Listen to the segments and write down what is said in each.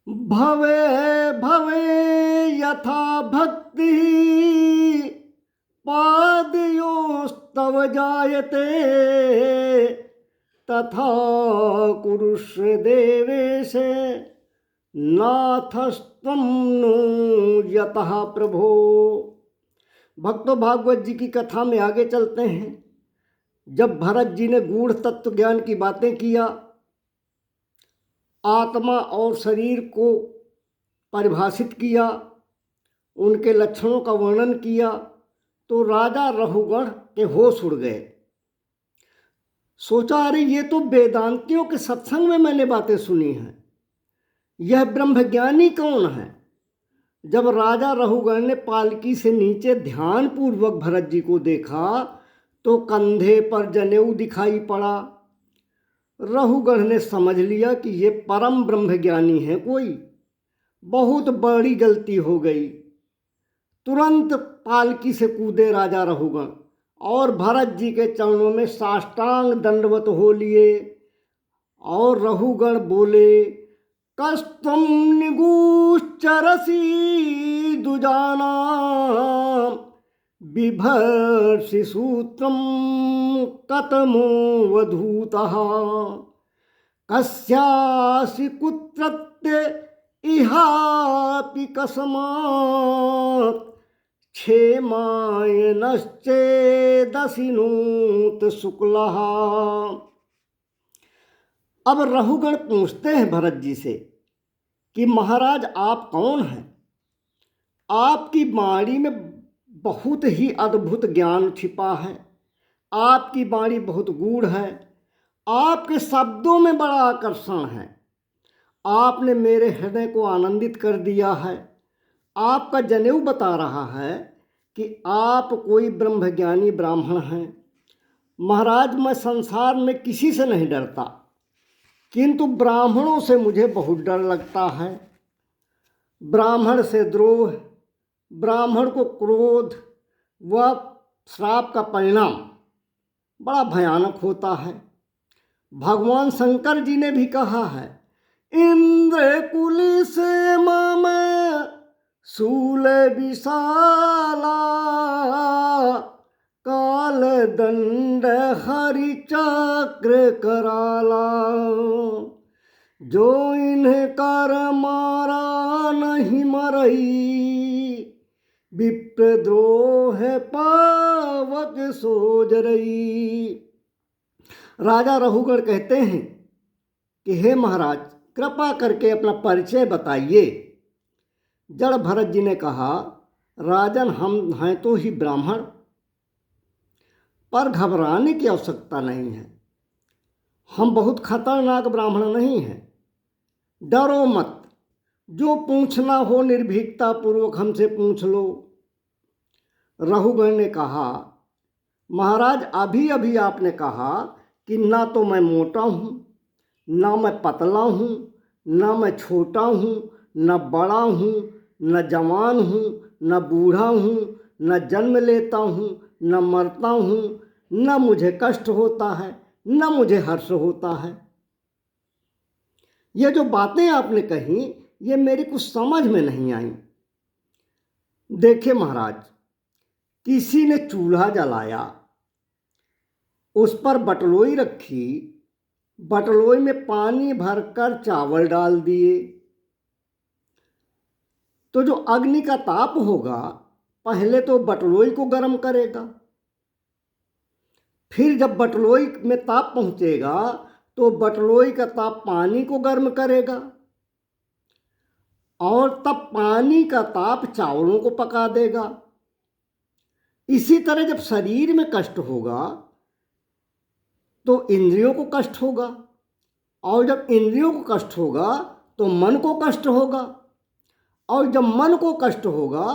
भवे भवे यथा भक्ति पादयोस्तव जायते तथा कुरुष्व देवेश नाथस्त्वं नो यतः प्रभो। भक्तों, भागवत जी की कथा में आगे चलते हैं। जब भरत जी ने गूढ़ तत्व ज्ञान की बातें किया, आत्मा और शरीर को परिभाषित किया, उनके लक्षणों का वर्णन किया, तो राजा रहुगण के होश उड़ गए। सोचा, अरे ये तो वेदांतियों के सत्संग में मैंने बातें सुनी हैं, यह ब्रह्मज्ञानी कौन है। जब राजा रहुगण ने पालकी से नीचे ध्यानपूर्वक भरत जी को देखा तो कंधे पर जनेऊ दिखाई पड़ा। रहुगण ने समझ लिया कि ये परम ब्रह्मज्ञानी है कोई। बहुत बड़ी गलती हो गई। तुरंत पालकी से कूदे राजा रहुगण और भरत जी के चरणों में साष्टांग दंडवत हो लिए। और रहुगण बोले, कस्त्वं निगूश्चरसि दुजाना बिभर्षि सूत्रं कतमो वधूतः कस्यासि कुत्रत्य इहापि कस्मात् क्षेमाय नश्चेदसिनोत शुक्लः। अब रहुगण पूछते हैं भरत जी से कि महाराज आप कौन हैं। आपकी वाणी में बहुत ही अद्भुत ज्ञान छिपा है, आपकी वाणी बहुत गूढ़ है, आपके शब्दों में बड़ा आकर्षण है, आपने मेरे हृदय को आनंदित कर दिया है। आपका जनेऊ बता रहा है कि आप कोई ब्रह्मज्ञानी ब्राह्मण हैं। महाराज, मैं संसार में किसी से नहीं डरता, किंतु ब्राह्मणों से मुझे बहुत डर लगता है। ब्राह्मण से द्रोह, ब्राह्मण को क्रोध व श्राप का परिणाम बड़ा भयानक होता है। भगवान शंकर जी ने भी कहा है, इंद्र कुली से मम शूल विशाला काल दंड हरि चक्र कराला। जो इन्हें कर मारा नहीं मरई विप्रद्रोह पावक सोज रही। राजा रहुगण कहते हैं कि हे महाराज, कृपा करके अपना परिचय बताइए। जड़ भरत जी ने कहा, राजन, हम हैं तो ही ब्राह्मण, पर घबराने की आवश्यकता नहीं है। हम बहुत खतरनाक ब्राह्मण नहीं हैं। डरो मत, जो पूछना हो निर्भीकता पूर्वक हमसे पूछ लो। रहुगण ने कहा, महाराज, अभी अभी आपने कहा कि ना तो मैं मोटा हूँ, ना मैं पतला हूँ, ना मैं छोटा हूँ, न बड़ा हूँ, न जवान हूँ, न बूढ़ा हूँ, न जन्म लेता हूँ, न मरता हूँ, न मुझे कष्ट होता है, न मुझे हर्ष होता है। ये जो बातें आपने कही, ये मेरी कुछ समझ में नहीं आई। देखिए महाराज, किसी ने चूल्हा जलाया, उस पर बटलोई रखी, बटलोई में पानी भरकर चावल डाल दिए, तो जो अग्नि का ताप होगा पहले तो बटलोई को गर्म करेगा, फिर जब बटलोई में ताप पहुंचेगा तो बटलोई का ताप पानी को गर्म करेगा, और तब पानी का ताप चावलों को पका देगा। इसी तरह जब शरीर में कष्ट होगा तो इंद्रियों को कष्ट होगा, और जब इंद्रियों को कष्ट होगा तो मन को कष्ट होगा, और जब मन को कष्ट होगा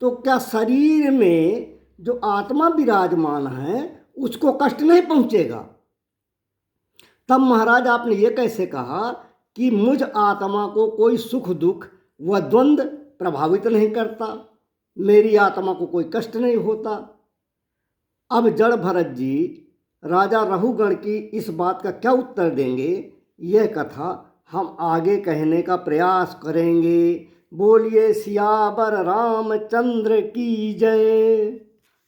तो क्या शरीर में जो आत्मा विराजमान है उसको कष्ट नहीं पहुंचेगा। तब महाराज आपने ये कैसे कहा कि मुझ आत्मा को कोई सुख दुख व द्वंद्व प्रभावित नहीं करता, मेरी आत्मा को कोई कष्ट नहीं होता। अब जड़ भरत जी राजा रहुगण की इस बात का क्या उत्तर देंगे, यह कथा हम आगे कहने का प्रयास करेंगे। बोलिए सियावर रामचंद्र की जय।